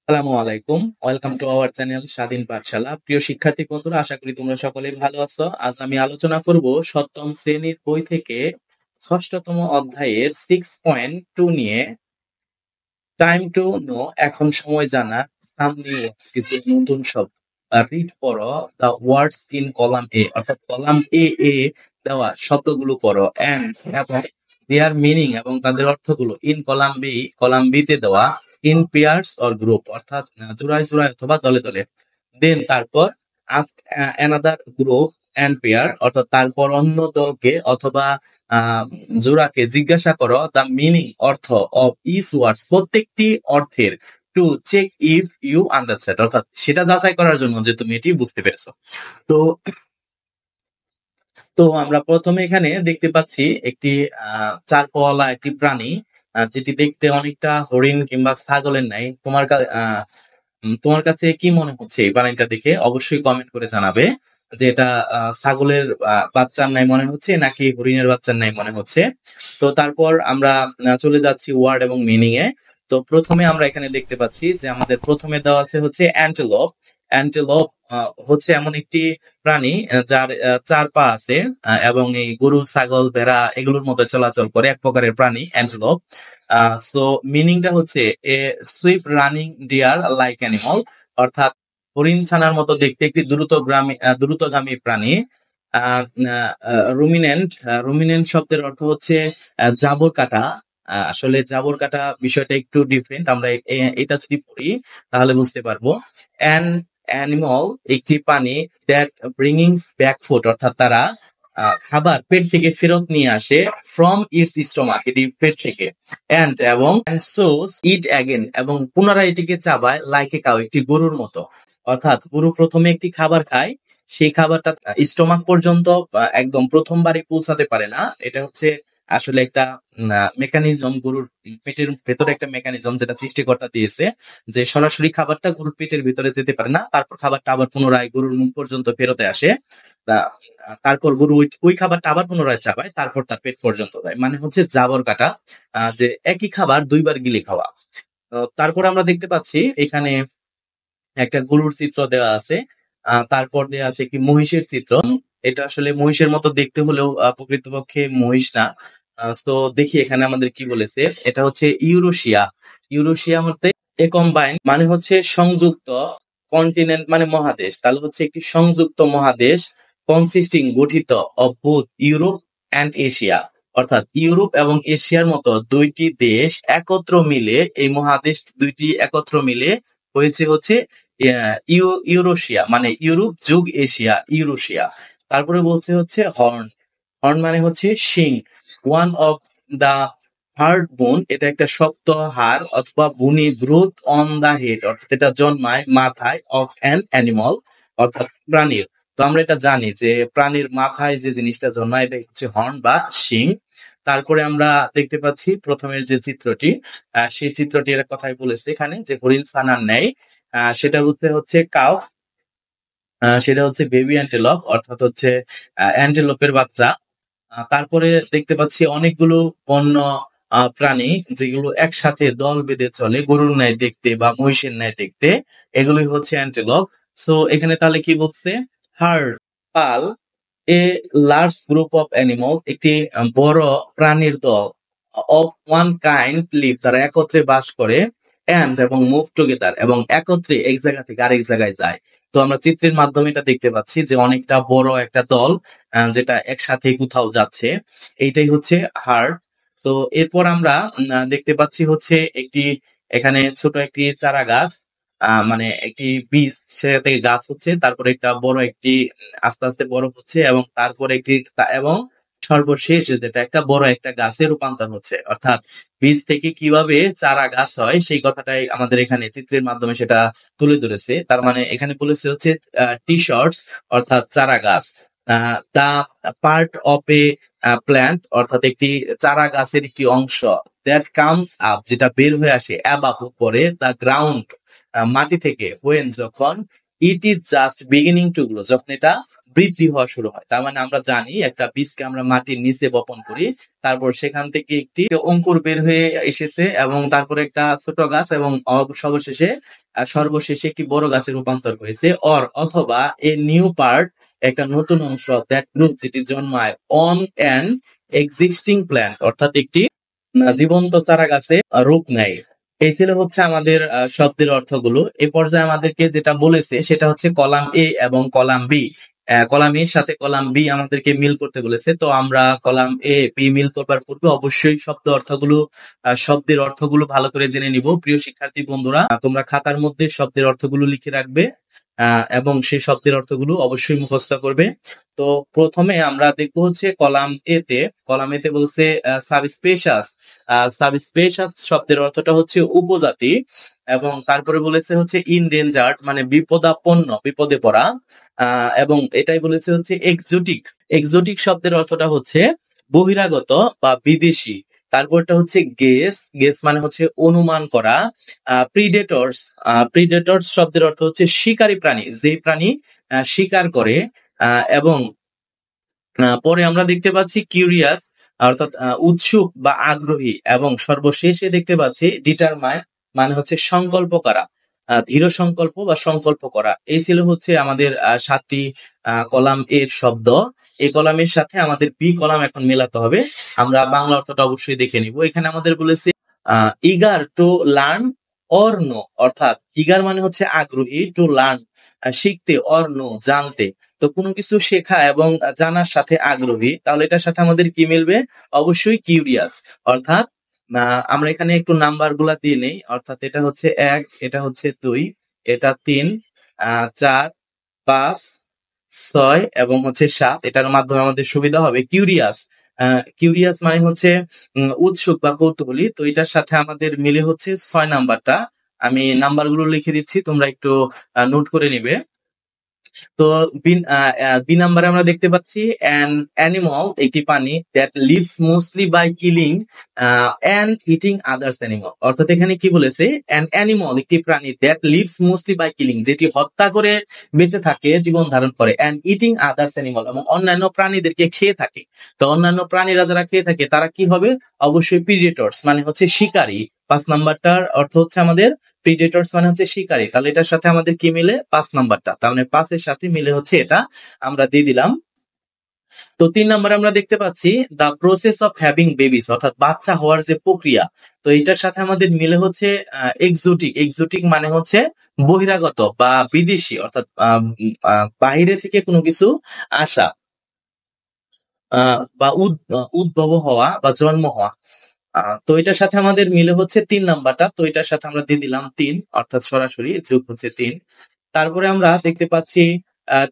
আসসালামু আলাইকুম। Welcome to our channel স্বাধীন পাঠশালা। প্রিয় শিক্ষার্থী বন্ধুরা, আশা করি তোমরা সকলেই ভালো আছো। আজ আমি আলোচনা করব সপ্তম শ্রেণীর বই থেকে ষষ্ঠতম অধ্যায়ের 6.2 নিয়ে টাইম টু নো, এখন সময় জানা, সাম নিউ ওয়ার্ডস, কিছু নতুন শব্দ। রিড পড়ো দ্য ওয়ার্ডস ইন কলাম এ, অর্থাৎ কলাম এ দেওয়া শব্দগুলো পড়ো, এন্ড এবং দেয়ার মিনিং এবং তাদের অর্থগুলো ইন কলাম বি তে দেওয়া ইন পেয়ার্স অর গ্রুপ, অর্থাৎ জোড়ায় জোড়ায় অথবা দলে দলে। দেন তারপর ask another group and pair, অর্থাৎ তারপর অন্য দলকে অথবা আহ, জোড়াকে জিজ্ঞাসা করো দ্য মিনিং, অর্থ অফ ইচ ওয়ার্ডস, প্রত্যেকটি অর্থের, to check if you understand, অর্থাৎ সেটা যাচাই করার জন্য যে তুমি এটি বুঝতে পেরেছো। তো তো আমরা প্রথমে এখানে দেখতে পাচ্ছি একটি চার পাওয়ালা একটি প্রাণী, যেটি দেখতে অনেকটা হরিণ কিংবা ছাগলের নাই। তোমার কাছে কি মনে হচ্ছে এই প্রাণীটা দেখে? অবশ্যই কমেন্ট করে জানাবে যে এটা ছাগলের বাচ্চার নাই মনে হচ্ছে নাকি হরিণের বাচ্চার নাই মনে হচ্ছে। তো তারপর আমরা চলে যাচ্ছি ওয়ার্ড এবং মিনিং এ। তো প্রথমে আমরা এখানে দেখতে পাচ্ছি যে আমাদের প্রথমে দেওয়া আছে হচ্ছে অ্যান্টেলোপ। অ্যান্টেলোপ হচ্ছে এমন একটি প্রাণী যার চার পা আছে, এবং এই গরু, ছাগল, ভেড়া এগুলোর মধ্যে চলাচল করে, এক প্রকারের প্রাণী অ্যান্টেলোপ। সো মিনিংটা হচ্ছে a swift running deer like animal, অর্থাৎ হরিণ ছানার মতো দেখতে একটি দ্রুতগামী প্রাণী। রুমিনেন্ট শব্দের অর্থ হচ্ছে জাবর কাটা। আসলে জাবর কাটা বিষয়টা একটু ডিফারেন্ট, আমরা এটা যদি পড়ি তাহলে বুঝতে পারবো। অ্যান অ্যানিমাল একটি প্রাণী, দ্যাট ব্রিঙ্গিং ব্যাক ফুড, অর্থাৎ তারা খাবার পেট থেকে ফেরত নিয়ে আসে, ফ্রম ইটস স্টোমাক, এটি পেট থেকে, এবং সোস ইট অ্যাগেন, এবং পুনরায় এটিকে চাবায়, লাইক এ কাউ, একটি গরুর মতো। অর্থাৎ গরু প্রথমে একটি খাবার খায়, সেই খাবারটা স্টোমাক পর্যন্ত একদম প্রথমবারই পৌঁছাতে পারে না। এটা হচ্ছে আসলে একটা মেকানিজম, গরুর পেটের ভেতরে একটা মেকানিজম যেটা সৃষ্টিকর্তা দিয়েছে, যে সরাসরি খাবারটা গরুর পেটের ভিতরে যেতে পারে না, তারপর খাবারটা আবার পুনরায় গরুর মুখ পর্যন্ত ফেরতে আসে। তারপর গরু ওই খাবারটা আবার পুনরায় চাবায়, তারপর তার পেট পর্যন্ত দেয়, মানে হচ্ছে জাবর কাটা, যে একই খাবার দুইবার গিলে খাওয়া। তারপর আমরা দেখতে পাচ্ছি এখানে একটা গরুর চিত্র দেওয়া আছে, তারপর দেওয়া আছে একটি মহিষের চিত্র। এটা আসলে মহিষের মতো দেখতে হলেও প্রকৃতপক্ষে মহিষ না। তো দেখি এখানে আমাদের কি বলেছে। এটা হচ্ছে ইউরোশিয়া। ইউরোশিয়া মধ্যে এ কম্বাইন মানে হচ্ছে সংযুক্ত, কন্টিনেন্ট মানে মহাদেশ, তাহলে হচ্ছে একটি সংযুক্ত মহাদেশ, কনসিস্টিং গঠিত, of both Europe and Asia, অর্থাৎ ইউরোপ এবং এশিয়ার মতো দুইটি দেশ একত্র মিলে, এই মহাদেশ দুইটি একত্র মিলে হয়েছে হচ্ছে ইউরোশিয়া, মানে ইউরোপ যুগ এশিয়া, ইউরোশিয়া। তারপরে বলছে হচ্ছে হর্ন। হর্ন মানে হচ্ছে শিং, ওয়ান অফ দা হার্ড বোন, এটা একটা শক্ত হাড় অথবা বনি, গ্রোথ অন দা হেড, অর্থাৎ এটা জন্মায় মাথায়, অফ অ্যান অ্যানিমাল, অর্থাৎ প্রাণীর। তো আমরা এটা জানি যে প্রাণীর মাথায় যে জিনিসটা জন্মায় এটা হচ্ছে হর্ন বা শিং। তারপরে আমরা দেখতে পাচ্ছি প্রথমের যে চিত্রটি, সেই চিত্রটির কথাই বলেছে এখানে, যে হরিণ ছানার ন্যায়। সেটা হচ্ছে কাউ, সেটা হচ্ছে বেবি অ্যান্টেলপ, অর্থাৎ হচ্ছে অ্যান্টেলপের বাচ্চা। তারপরে দেখতে পাচ্ছি অনেকগুলো বন্য প্রাণী, যেগুলো একসাথে দল বেঁধে চলে, গরুর ন্যায় দেখতে বা মহিষের ন্যায় দেখতে, এগুলোই হচ্ছে অ্যান্টেলপ। সো এখানে তাহলে কি বলছে? হার্ড, পাল, a large group of animals, একটি বড় প্রাণীর দল, অফ ওয়ান কাইন্ড লিভ, তারা একত্রে বাস করে, অ্যান্ড এবং মুভ টুগেদার, এবং একত্রে এক জায়গা থেকে আরেক জায়গায় যায়। তো আমরা চিত্রের মাধ্যমে এটা দেখতে পাচ্ছি যে অনেকটা বড় একটা দল যেটা একসাথে কোথাও যাচ্ছে, এইটাই হচ্ছে হার্ড। তো এরপর আমরা দেখতে পাচ্ছি হচ্ছে একটি, এখানে ছোট একটি চারা গাছ, মানে একটি বীজ, সেটা থেকে গাছ হচ্ছে, তারপরে একটা বড় একটি আস্তে আস্তে বড় হচ্ছে, এবং তারপরে এবং সর্বশেষ যেটা একটা বড় একটা গাছে রূপান্তর হচ্ছে, অর্থাৎ বীজ থেকে কিভাবে চারা গাছ হয় সেই কথাটাই আমাদের এখানে চিত্রের মাধ্যমে সেটা তুলে ধরেছে। তার মানে এখানে বলেছে হচ্ছে টি শার্টস, অর্থাৎ চারা গাছ, দা পার্ট অফ এ প্ল্যান্ট, অর্থাৎ একটি চারা গাছের একটি অংশ, দ্যাট কামস আপ, যেটা বের হয়ে আসে, অ্যাবাভ উপরে, দ্য গ্রাউন্ড মাটি থেকে, হোয়েন যখন, it is just beginning to grow, যখন এটা বৃদ্ধি হওয়া শুরু হয়। তার মানে আমরা জানি একটা বীজকে আমরা মাটির নিচে বপন করি, তারপর সেখান থেকে একটি অঙ্কুর বের হয়ে এসেছে এবং তারপরে একটা ছোট গাছ এবং সর্বশেষে একটি বড় গাছে রূপান্তর হয়েছে। অথবা এ নিউ পার্ট, একটা নতুন অংশ, দ্যাট গ্রুপ, যেটি জন্মায় অন অ্যান এক্সিস্টিং প্ল্যান্ট, অর্থাৎ একটি জীবন্ত চারা গাছে রূপ নেয়। এই ছিল হচ্ছে আমাদের শব্দের অর্থগুলো। এ পর্যায়ে আমাদেরকে যেটা বলেছে সেটা হচ্ছে কলাম এ এবং কলাম বি। কলাম এর সাথে কলাম বি আমাদেরকে মিল করতে বলেছে। তো আমরা কলাম এ বি মিল করবার পূর্বে অবশ্যই শব্দের অর্থগুলো ভালো করে জেনে নিব। প্রিয় শিক্ষার্থী বন্ধুরা, তোমরা খাতার মধ্যে শব্দের অর্থগুলো লিখে রাখবে এবং সেই শব্দের অর্থগুলো অবশ্যই মুখস্থ করবে। তো প্রথমে আমরা দেখবো হচ্ছে কলাম এতে বলছে সাবস্পেশাস। সাবস্পেশাস শব্দের অর্থটা হচ্ছে উপজাতি, এবং তারপরে বলেছে হচ্ছে ইনডেঞ্জার্ড মানে বিপদাপন্ন, বিপদে পড়া, এবং এটাই বলেছে হচ্ছে এক্সোটিক। এক্সোটিক শব্দের অর্থটা হচ্ছে বহিরাগত বা বিদেশি। তারপরটা হচ্ছে গেস মানে হচ্ছে অনুমান করা। প্রিডেটর্স শব্দের অর্থ হচ্ছে শিকারী প্রাণী, যে প্রাণী শিকার করে। এবং পরে আমরা দেখতে পাচ্ছি কিউরিয়াস, অর্থাৎ উৎসুক বা আগ্রহী। এবং সর্বশেষে দেখতে পাচ্ছি ডিটারমাইন মানে হচ্ছে সংকল্প করা, দৃঢ় সংকল্প বা সংকল্প করা। এই ছিল হচ্ছে আমাদের 7টি কলাম এর শব্দ। এই কলামের সাথে আমাদের বি কলাম এখন মেলাতে হবে। আমরা বাংলা অর্থটা অবশ্যই দেখে নিব। এখানে আমাদের বলেছে eager to learn or know, অর্থাৎ ইগার মানে হচ্ছে আগ্রহী, টু লার্ন শিখতে, অর নো জানতে। তো কোনো কিছু শেখা এবং জানার সাথে আগ্রহী, তাহলে এটার সাথে আমাদের কি মিলবে? অবশ্যই কিউরিয়াস। অর্থাৎ আমরা এখানে একটু নাম্বার গুলা দিয়ে নেই। অর্থাৎ এটা হচ্ছে 1, এটা হচ্ছে 2, এটা 3, 4, 5, 6 এবং হচ্ছে 7। এটার মাধ্যমে আমাদের সুবিধা হবে। কিউরিয়াস মানে হচ্ছে উৎসুক বা কৌতূহলী। তো এটার সাথে আমাদের মিলে হচ্ছে 6 নাম্বারটা। আমি নাম্বারগুলো লিখে দিচ্ছি, তোমরা একটু নোট করে নিবে। তো বি নাম্বারে আমরা দেখতে পাচ্ছি অ্যান অ্যানিমাল, একটি প্রাণী, that lives mostly by killing and eating others animal. অর্থাৎ এখানে কি বলেছে? অ্যান অ্যানিমাল, একটি প্রাণী, that lives mostly by killing, যেটি হত্যা করে বেঁচে থাকে, জীবন ধারণ করে, অ্যান্ড ইটিং আদার্স অ্যানিমাল, এবং অন্যান্য প্রাণীদেরকে খেয়ে থাকে। তো অন্যান্য প্রাণীরা যারা খেয়ে থাকে তারা কি হবে? অবশ্যই প্রিডেটর্স মানে হচ্ছে শিকারী। 5 নাম্বারটার অর্থ হচ্ছে আমাদের প্রিডেটর্স মানে হচ্ছে শিকারী। তাহলে এটার সাথে আমাদের কি মিলে? 5 নাম্বারটা। তার মানে 5 এর সাথে মিলে হচ্ছে এটা, আমরা দিয়ে দিলাম। তো 3 নাম্বারে আমরা দেখতে পাচ্ছি দা প্রসেস অফ হ্যাভিং বেবিস, অর্থাৎ বাচ্চা হওয়ার যে প্রক্রিয়া। তো এটার সাথে আমাদের মিলে হচ্ছে এক্সোটিক মানে হচ্ছে বহিরাগত বা বিদেশি, অর্থাৎ বাইরে থেকে কোনো কিছু আসা বা উদ্ভব হওয়া বা জন্ম হওয়া। তো এটার সাথে আমাদের মিলে হচ্ছে 3 নাম্বারটা। তো এটার সাথে আমরা দিয়ে দিলাম 3, অর্থাৎ সরাসরি যোগ হচ্ছে 3। তারপরে আমরা দেখতে পাচ্ছি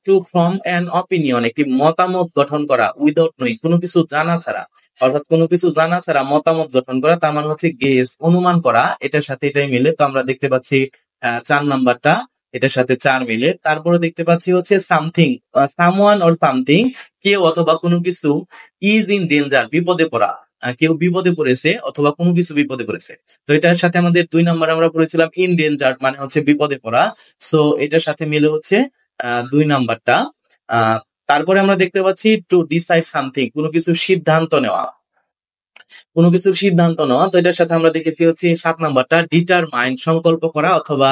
টু ফর্ম অ্যান অপিনিয়ন, একটি মতামত গঠন করা, উইদাউট নোয়িং, কোনো কিছু জানা ছাড়া। অর্থাৎ কোনো কিছু জানা ছাড়া মতামত গঠন করা, তার মানে হচ্ছে গেস, অনুমান করা। এটার সাথে এটাই মিলে। তো আমরা দেখতে পাচ্ছি 4 নাম্বারটা, এটার সাথে 4 মিলে। তারপরে দেখতে পাচ্ছি হচ্ছে সামথিং, সামওয়ান অর সামথিং, কেউ অথবা কোনো কিছু, ইজ ইন ডেঞ্জার, বিপদে পড়া, কেউ বিপদে পড়েছে অথবা কোনো কিছু বিপদে পড়েছে। তো এটার সাথে আমাদের 2 নাম্বার আমরা পড়েছিলাম ইন ডেঞ্জার মানে হচ্ছে বিপদে পড়া। সো এটার সাথে মিলে হচ্ছে 2 নাম্বারটা। তারপরে আমরা দেখতে পাচ্ছি টু ডিসাইড সামথিং, কোনো কিছু সিদ্ধান্ত নেওয়া, কোনো কিছুর সিদ্ধান্ত নেওয়া। তো এটার সাথে আমরা দেখেছি হচ্ছে 7 নাম্বারটা ডিটারমাইন, সংকল্প করা অথবা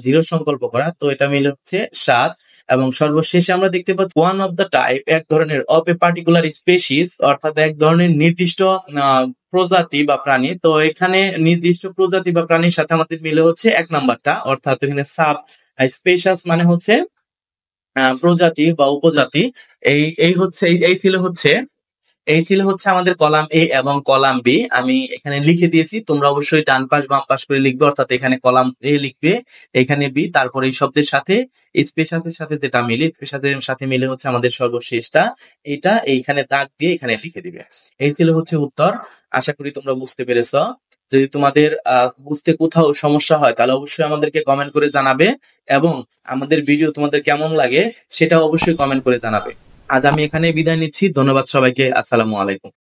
দৃঢ় সংকল্প করা। তো এটা মিলে হচ্ছে 7। এবং সর্বশেষে আমরা দেখতে পাচ্ছি ওয়ান অফ দ্য টাইপ, এক ধরনের, অফ এ পার্টিকুলার স্পেসিস, অর্থাৎ এক ধরনের নির্দিষ্ট প্রজাতি বা প্রাণী। তো এখানে নির্দিষ্ট প্রজাতি বা প্রাণীর সাথে আমাদের মিলে হচ্ছে 1 নাম্বারটা, অর্থাৎ এখানে সাব স্পেশাস মানে হচ্ছে প্রজাতি বা উপজাতি। এই ছিল হচ্ছে আমাদের কলাম এ এবং কলাম বি। আমি এখানে লিখে দিয়েছি, তোমরা অবশ্যই ডান পাশ বাম পাশ করে লিখবে। অর্থাৎ এখানে কলাম এ লিখবে, এখানে বি, তারপর এই শব্দের সাথে স্পেশাসের সাথে যেটা মিলে, স্পেশাসের সাথে মিলে হচ্ছে আমাদের সর্বশেষটা, এটা এইখানে দাগ দিয়ে এখানে লিখে দিবে। এই ছিল হচ্ছে উত্তর। আশা করি তোমরা বুঝতে পেরেছ। যদি তোমাদের বুঝতে কোথাও সমস্যা হয় তাহলে অবশ্যই আমাদেরকে কমেন্ট করে জানাবে, এবং আমাদের ভিডিও তোমাদের কেমন লাগে সেটা অবশ্যই কমেন্ট করে জানাবে। আজ আমি এখানে বিদায় নিচ্ছি। ধন্যবাদ সবাইকে। আসসালামু আলাইকুম।